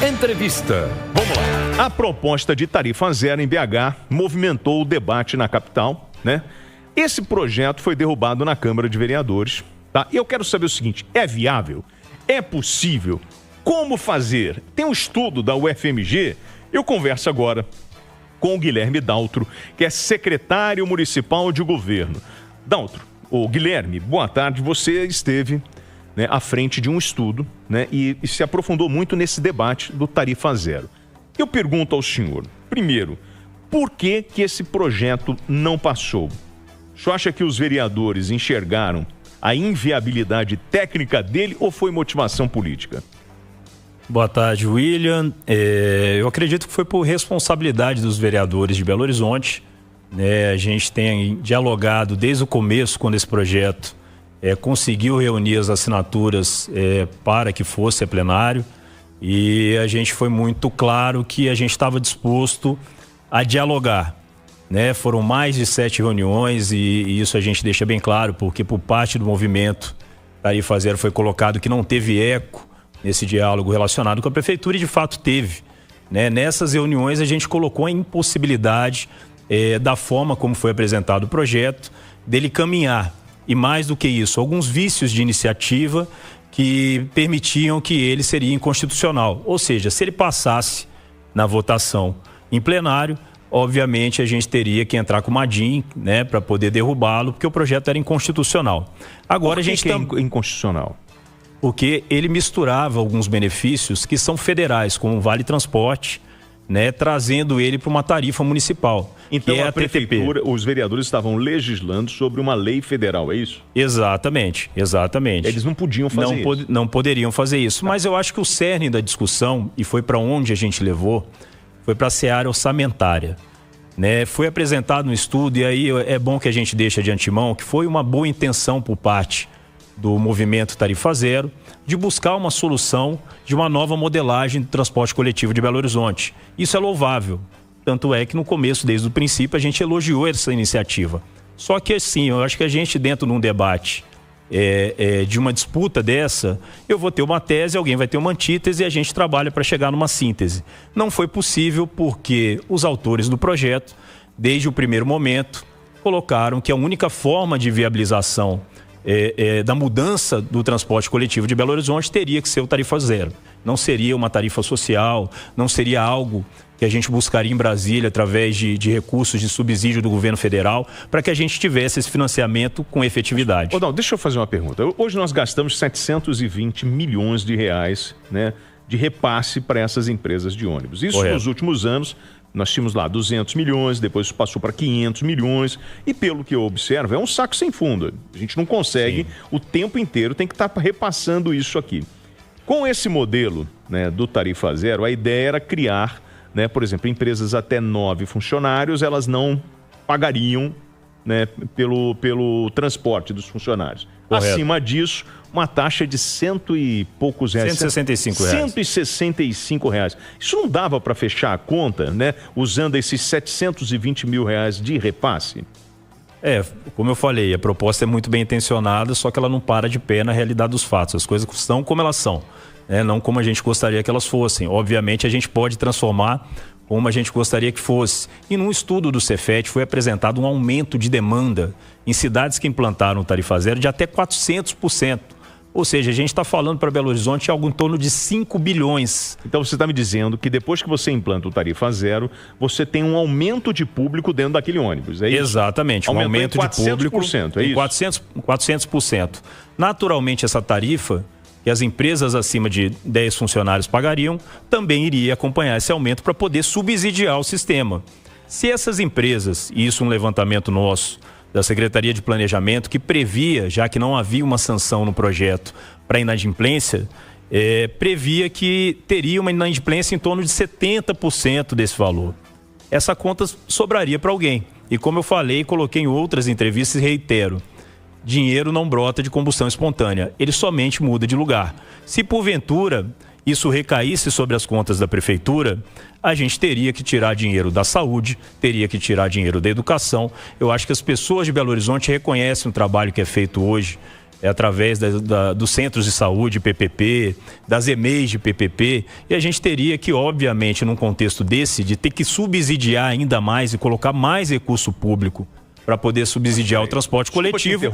Entrevista. Vamos lá. A proposta de tarifa zero em BH movimentou o debate na capital, né? Esse projeto foi derrubado na Câmara de Vereadores, tá? E eu quero saber o seguinte, é viável? É possível? Como fazer? Tem um estudo da UFMG, eu converso agora com o Guilherme Daltro, que é secretário municipal de governo. Daltro, Guilherme, boa tarde, você esteve, né, à frente de um estudo, né, e se aprofundou muito nesse debate do tarifa zero. Eu pergunto ao senhor, primeiro, por que esse projeto não passou? O senhor acha que os vereadores enxergaram a inviabilidade técnica dele ou foi motivação política? Boa tarde, William. Eu acredito que foi por responsabilidade dos vereadores de Belo Horizonte, né? A gente tem dialogado desde o começo, quando esse projeto conseguiu reunir as assinaturas para que fosse a plenário, e a gente foi muito claro que a gente estava disposto a dialogar, né? Foram mais de 7 reuniões e isso a gente deixa bem claro, porque por parte do movimento Tarifa Zero foi colocado que não teve eco nesse diálogo relacionado com a prefeitura, e de fato teve, né? Nessas reuniões a gente colocou a impossibilidade da forma como foi apresentado o projeto, dele caminhar. E mais do que isso, alguns vícios de iniciativa que permitiam que ele seria inconstitucional. Ou seja, se ele passasse na votação em plenário, obviamente a gente teria que entrar com uma DIN, né, para poder derrubá-lo, porque o projeto era inconstitucional. Agora a gente é inconstitucional? Porque ele misturava alguns benefícios que são federais, como o Vale Transporte, né, trazendo ele para uma tarifa municipal. Então a prefeitura, os vereadores estavam legislando sobre uma lei federal, é isso? Exatamente. Eles não podiam fazer isso. Não poderiam fazer isso, mas eu acho que o cerne da discussão, e foi para onde a gente levou, foi para a seara orçamentária, né? Foi apresentado um estudo, e aí é bom que a gente deixe de antemão, que foi uma boa intenção por parte do movimento Tarifa Zero, de buscar uma solução de uma nova modelagem do transporte coletivo de Belo Horizonte. Isso é louvável. Tanto é que no começo, desde o princípio, a gente elogiou essa iniciativa. Só que assim, eu acho que a gente dentro de um debate de uma disputa dessa, eu vou ter uma tese, alguém vai ter uma antítese e a gente trabalha para chegar numa síntese. Não foi possível porque os autores do projeto, desde o primeiro momento, colocaram que a única forma de viabilização da mudança do transporte coletivo de Belo Horizonte teria que ser o tarifa zero. Não seria uma tarifa social, não seria algo que a gente buscaria em Brasília através de recursos de subsídio do governo federal, para que a gente tivesse esse financiamento com efetividade. Não, deixa eu fazer uma pergunta. Hoje nós gastamos 720 milhões de reais, né, de repasse para essas empresas de ônibus. Isso Correto. Nos últimos anos, nós tínhamos lá 200 milhões, depois passou para 500 milhões, e pelo que eu observo, é um saco sem fundo. A gente não consegue, Sim. O tempo inteiro tem que estar repassando isso aqui. Com esse modelo, né, do tarifa zero, a ideia era criar, né, por exemplo, empresas até 9 funcionários, elas não pagariam, né, pelo transporte dos funcionários. Correto. Acima disso, uma taxa de cento e poucos reais. 165 reais. 165 reais. Isso não dava para fechar a conta, né, usando esses 720 mil reais de repasse? Como eu falei, a proposta é muito bem intencionada, só que ela não para de pé na realidade dos fatos. As coisas são como elas são, né? Não como a gente gostaria que elas fossem. Obviamente a gente pode transformar como a gente gostaria que fosse. E num estudo do Cefet foi apresentado um aumento de demanda em cidades que implantaram o tarifa zero de até 400%. Ou seja, a gente está falando para Belo Horizonte algo em torno de 5 bilhões. Então você está me dizendo que depois que você implanta o tarifa zero, você tem um aumento de público dentro daquele ônibus, é isso? Exatamente, um aumento de público é isso? 400%. Naturalmente essa tarifa, que as empresas acima de 10 funcionários pagariam, também iria acompanhar esse aumento para poder subsidiar o sistema. Se essas empresas, e isso é um levantamento nosso, da Secretaria de Planejamento, que previa, já que não havia uma sanção no projeto para inadimplência, previa que teria uma inadimplência em torno de 70% desse valor. Essa conta sobraria para alguém. E como eu falei, coloquei em outras entrevistas e reitero, dinheiro não brota de combustão espontânea, ele somente muda de lugar. Se porventura isso recaísse sobre as contas da prefeitura, a gente teria que tirar dinheiro da saúde, teria que tirar dinheiro da educação. Eu acho que as pessoas de Belo Horizonte reconhecem o trabalho que é feito hoje através dos centros de saúde PPP, das EMEIs de PPP, e a gente teria que, obviamente, num contexto desse, de ter que subsidiar ainda mais e colocar mais recurso público para poder subsidiar o transporte coletivo.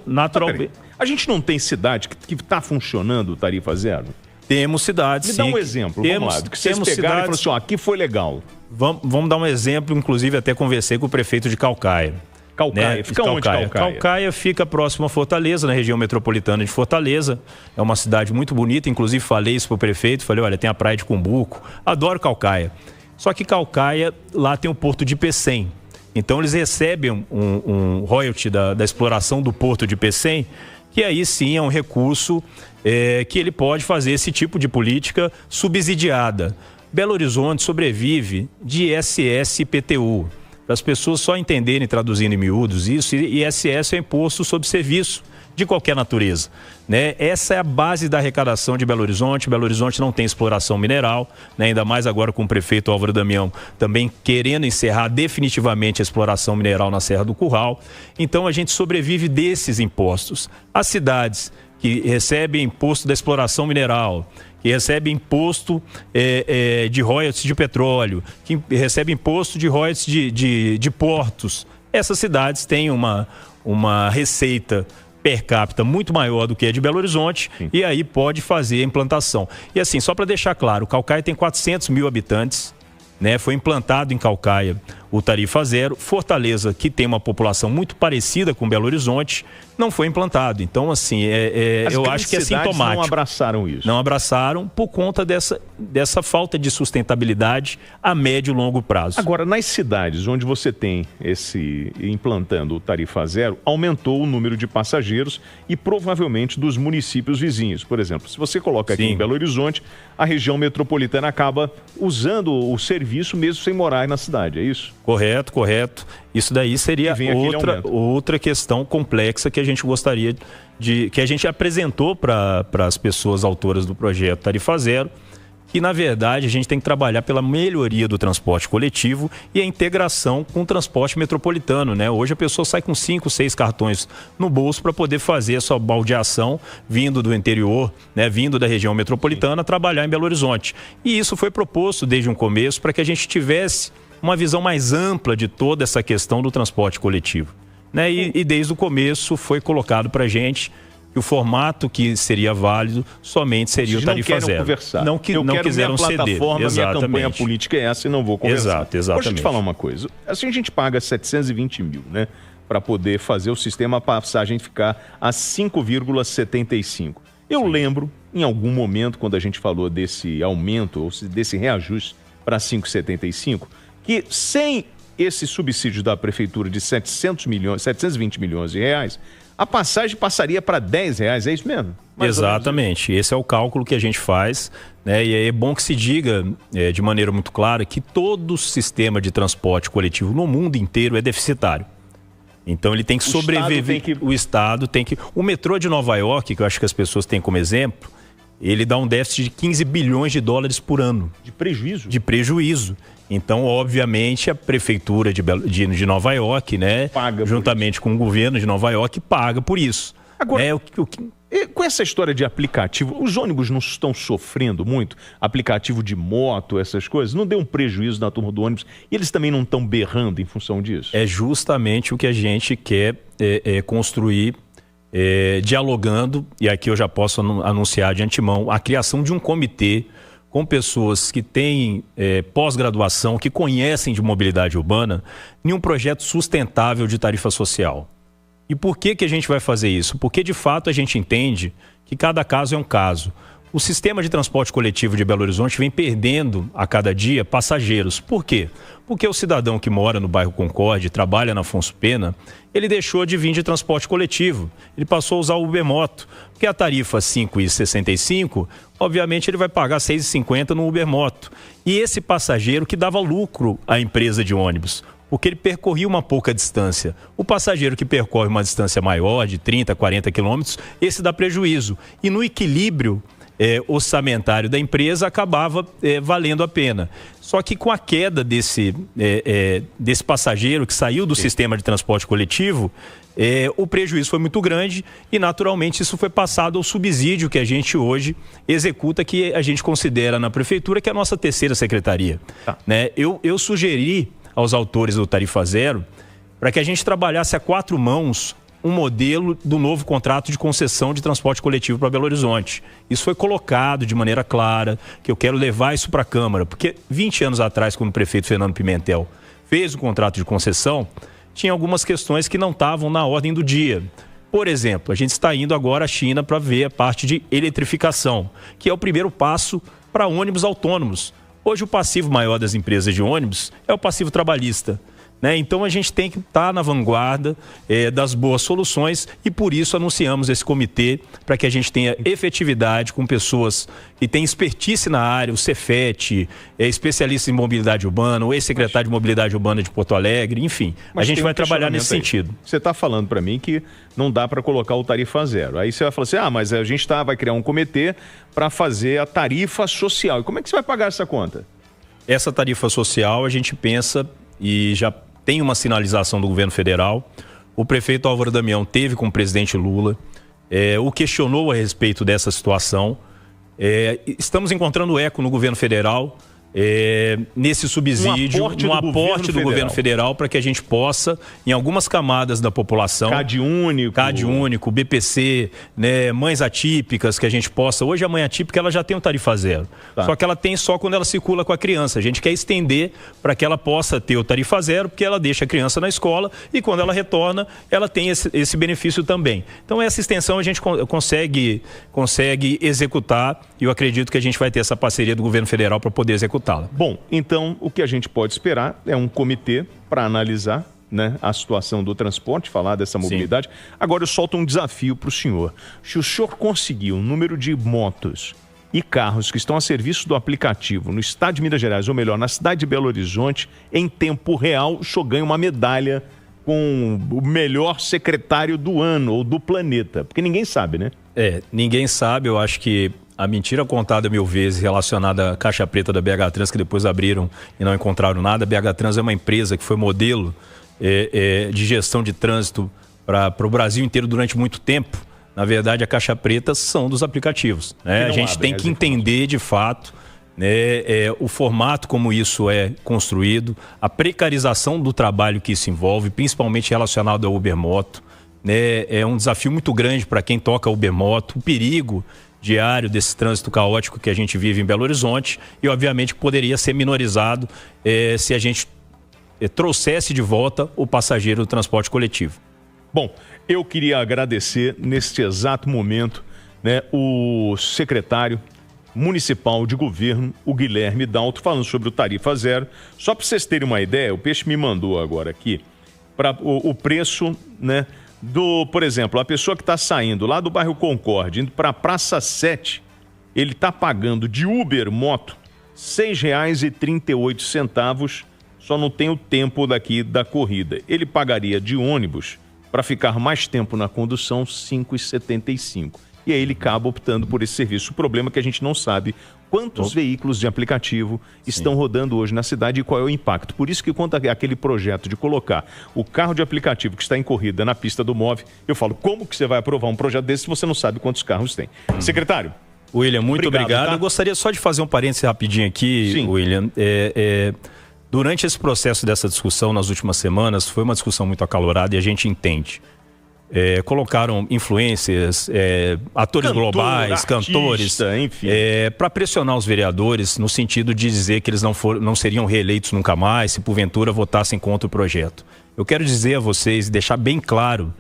Naturalmente. A gente não tem cidade que está funcionando tarifa zero? Temos cidades, sim. Me dá um exemplo, vamos lá, do que vocês pegaram cidades... e falaram assim, ó, aqui foi legal. Vamos dar um exemplo, inclusive até conversei com o prefeito de Calcaia. Calcaia, fica onde Calcaia? Calcaia fica próximo a Fortaleza, na região metropolitana de Fortaleza. É uma cidade muito bonita, inclusive falei isso pro prefeito, falei, olha, tem a praia de Cumbuco, adoro Calcaia. Só que Calcaia, lá tem o porto de Pecém. Então eles recebem um royalty da exploração do porto de Pecém, que aí sim é um recurso que ele pode fazer esse tipo de política subsidiada. Belo Horizonte sobrevive de ISS e IPTU. Para as pessoas só entenderem, traduzindo em miúdos isso, ISS é imposto sobre serviço de qualquer natureza, né? Essa é a base da arrecadação de Belo Horizonte. Belo Horizonte não tem exploração mineral, né? Ainda mais agora com o prefeito Álvaro Damião também querendo encerrar definitivamente a exploração mineral na Serra do Curral. Então a gente sobrevive desses impostos. As cidades que recebem imposto da exploração mineral, que recebe imposto de royalties de petróleo, que recebe imposto de royalties de portos. Essas cidades têm uma receita per capita muito maior do que a de Belo Horizonte. Sim. E aí pode fazer a implantação. E assim, só para deixar claro, Calcaia tem 400 mil habitantes, né? Foi implantado em Calcaia o tarifa zero. Fortaleza, que tem uma população muito parecida com Belo Horizonte, não foi implantado. Então, assim, eu acho que é sintomático. Não abraçaram isso. Não abraçaram por conta dessa falta de sustentabilidade a médio e longo prazo. Agora, nas cidades onde você tem implantando o tarifa zero, aumentou o número de passageiros e provavelmente dos municípios vizinhos. Por exemplo, se você coloca aqui em Belo Horizonte, a região metropolitana acaba usando o serviço mesmo sem morar na cidade, é isso? Correto. Isso daí seria outra questão complexa que a gente gostaria que a gente apresentou para as pessoas autoras do projeto Tarifa Zero, que na verdade a gente tem que trabalhar pela melhoria do transporte coletivo e a integração com o transporte metropolitano, né? Hoje a pessoa sai com 5, 6 cartões no bolso para poder fazer a sua baldeação vindo do interior, né? Vindo da região metropolitana, trabalhar em Belo Horizonte. E isso foi proposto desde um começo para que a gente tivesse uma visão mais ampla de toda essa questão do transporte coletivo, né? E desde o começo foi colocado para a gente que o formato que seria válido somente seria o tarifa zero. Conversar. Não quiseram ceder. Minha campanha política é essa e não vou conversar. Exatamente. Deixa eu te falar uma coisa. Assim a gente paga 720 mil, né? Para poder fazer o sistema passagem ficar a 5,75. Eu lembro, em algum momento, quando a gente falou desse aumento, ou desse reajuste para 5,75, que sem esse subsídio da prefeitura de 720 milhões de reais, a passagem passaria para R$10, é isso mesmo? Exatamente, esse é o cálculo que a gente faz, né? E é bom que se diga de maneira muito clara que todo o sistema de transporte coletivo no mundo inteiro é deficitário. Então ele tem que sobreviver. O Estado tem que... O metrô de Nova York, que eu acho que as pessoas têm como exemplo, ele dá um déficit de 15 bilhões de dólares por ano. De prejuízo? De prejuízo. Então, obviamente, a prefeitura de Nova York, né, paga juntamente com o governo de Nova York, paga por isso. Agora, com essa história de aplicativo, os ônibus não estão sofrendo muito? Aplicativo de moto, essas coisas, não deu um prejuízo na turma do ônibus? E eles também não estão berrando em função disso? É justamente o que a gente quer construir, dialogando, e aqui eu já posso anunciar de antemão, a criação de um comitê com pessoas que têm pós-graduação, que conhecem de mobilidade urbana, em um projeto sustentável de tarifa social. E por que a gente vai fazer isso? Porque, de fato, a gente entende que cada caso é um caso. O sistema de transporte coletivo de Belo Horizonte vem perdendo a cada dia passageiros. Por quê? Porque o cidadão que mora no bairro Concórdia, trabalha na Afonso Pena, ele deixou de vir de transporte coletivo. Ele passou a usar o Ubermoto. Porque a tarifa 5,65, obviamente ele vai pagar 6,50 no Ubermoto. E esse passageiro que dava lucro à empresa de ônibus, porque ele percorria uma pouca distância. O passageiro que percorre uma distância maior, de 30, 40 quilômetros, esse dá prejuízo. E no equilíbrio orçamentário da empresa acabava valendo a pena. Só que com a queda desse passageiro que saiu do sistema de transporte coletivo, o prejuízo foi muito grande e, naturalmente, isso foi passado ao subsídio que a gente hoje executa, que a gente considera na prefeitura, que é a nossa terceira secretaria. Tá. Né? Eu sugeri aos autores do Tarifa Zero para que a gente trabalhasse a 4 mãos um modelo do novo contrato de concessão de transporte coletivo para Belo Horizonte. Isso foi colocado de maneira clara, que eu quero levar isso para a Câmara, porque 20 anos atrás, quando o prefeito Fernando Pimentel fez o contrato de concessão, tinha algumas questões que não estavam na ordem do dia. Por exemplo, a gente está indo agora à China para ver a parte de eletrificação, que é o primeiro passo para ônibus autônomos. Hoje o passivo maior das empresas de ônibus é o passivo trabalhista. Né? Então a gente tem que estar na vanguarda das boas soluções e por isso anunciamos esse comitê para que a gente tenha efetividade com pessoas que têm expertise na área, o Cefet, especialista em mobilidade urbana, o ex-secretário de mobilidade urbana de Porto Alegre, enfim. A gente vai trabalhar nesse sentido. Você está falando para mim que não dá para colocar o tarifa zero. Aí você vai falar assim, mas a gente vai criar um comitê para fazer a tarifa social. E como é que você vai pagar essa conta? Essa tarifa social a gente pensa e já tem uma sinalização do governo federal. O prefeito Álvaro Damião teve com o presidente Lula, o questionou a respeito dessa situação. Estamos encontrando eco no governo federal, nesse subsídio, no aporte do governo federal para que a gente possa, em algumas camadas da população, CAD único, BPC, né, mães atípicas, que a gente possa, hoje a mãe atípica ela já tem um tarifa zero, só que ela tem só quando ela circula com a criança. A gente quer estender para que ela possa ter o tarifa zero, porque ela deixa a criança na escola e quando ela retorna, ela tem esse benefício também. Então essa extensão a gente consegue executar e eu acredito que a gente vai ter essa parceria do governo federal para poder executar. Bom, então o que a gente pode esperar é um comitê para analisar, né, a situação do transporte, falar dessa mobilidade. Sim. Agora eu solto um desafio para o senhor. Se o senhor conseguir um número de motos e carros que estão a serviço do aplicativo no estado de Minas Gerais, ou melhor, na cidade de Belo Horizonte, em tempo real, o senhor ganha uma medalha com o melhor secretário do ano ou do planeta. Porque ninguém sabe, né? Ninguém sabe. Eu acho que a mentira contada 1000 vezes relacionada à caixa preta da BH Trans, que depois abriram e não encontraram nada. A BH Trans é uma empresa que foi modelo de gestão de trânsito para o Brasil inteiro durante muito tempo. Na verdade, a caixa preta são dos aplicativos. Né? A gente tem que entender de fato, né, o formato como isso é construído, a precarização do trabalho que isso envolve, principalmente relacionado ao Uber Moto. Né? É um desafio muito grande para quem toca Uber Moto, o perigo diário desse trânsito caótico que a gente vive em Belo Horizonte e, obviamente, poderia ser minorizado se a gente trouxesse de volta o passageiro do transporte coletivo. Bom, eu queria agradecer neste exato momento, né, o secretário municipal de governo, o Guilherme Dalto, falando sobre o tarifa zero. Só para vocês terem uma ideia, o Peixe me mandou agora aqui para o preço, né, por exemplo, a pessoa que está saindo lá do bairro Concórdia, indo para a Praça 7, ele está pagando de Uber Moto R$ 6,38, só não tem o tempo daqui da corrida. Ele pagaria de ônibus, para ficar mais tempo na condução, R$ 5,75. E aí ele acaba optando por esse serviço. O problema é que a gente não sabe quantos veículos de aplicativo estão rodando hoje na cidade e qual é o impacto. Por isso que quando aquele projeto de colocar o carro de aplicativo que está em corrida na pista do MOVE, eu falo, como que você vai aprovar um projeto desse se você não sabe quantos carros tem? Secretário. William, muito obrigado. Tá? Eu gostaria só de fazer um parênteses rapidinho aqui, sim, William. Durante esse processo dessa discussão nas últimas semanas, foi uma discussão muito acalorada e a gente entende. Colocaram influencers, atores globais, cantores, para pressionar os vereadores no sentido de dizer que eles não seriam reeleitos nunca mais se porventura votassem contra o projeto. Eu quero dizer a vocês, deixar bem claro,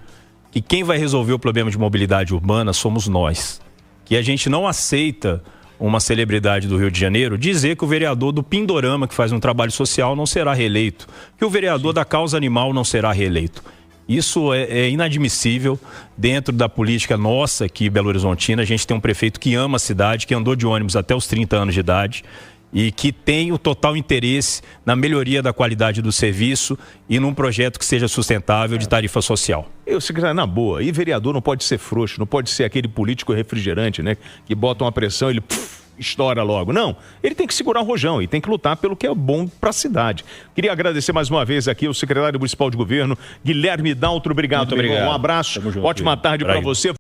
que quem vai resolver o problema de mobilidade urbana somos nós. Que a gente não aceita uma celebridade do Rio de Janeiro dizer que o vereador do Pindorama, que faz um trabalho social, não será reeleito, que o vereador da causa animal não será reeleito. Isso é inadmissível dentro da política nossa aqui, Belo Horizontina. A gente tem um prefeito que ama a cidade, que andou de ônibus até os 30 anos de idade e que tem o total interesse na melhoria da qualidade do serviço e num projeto que seja sustentável de tarifa social. Eu, secretário, na boa, e vereador não pode ser frouxo, não pode ser aquele político refrigerante, né? Que bota uma pressão, ele estoura logo. Não, ele tem que segurar o rojão e tem que lutar pelo que é bom para a cidade. Queria agradecer mais uma vez aqui o secretário municipal de governo, Guilherme Daltro. Obrigado, Muito obrigado. Um abraço, junto, ótima tarde para você.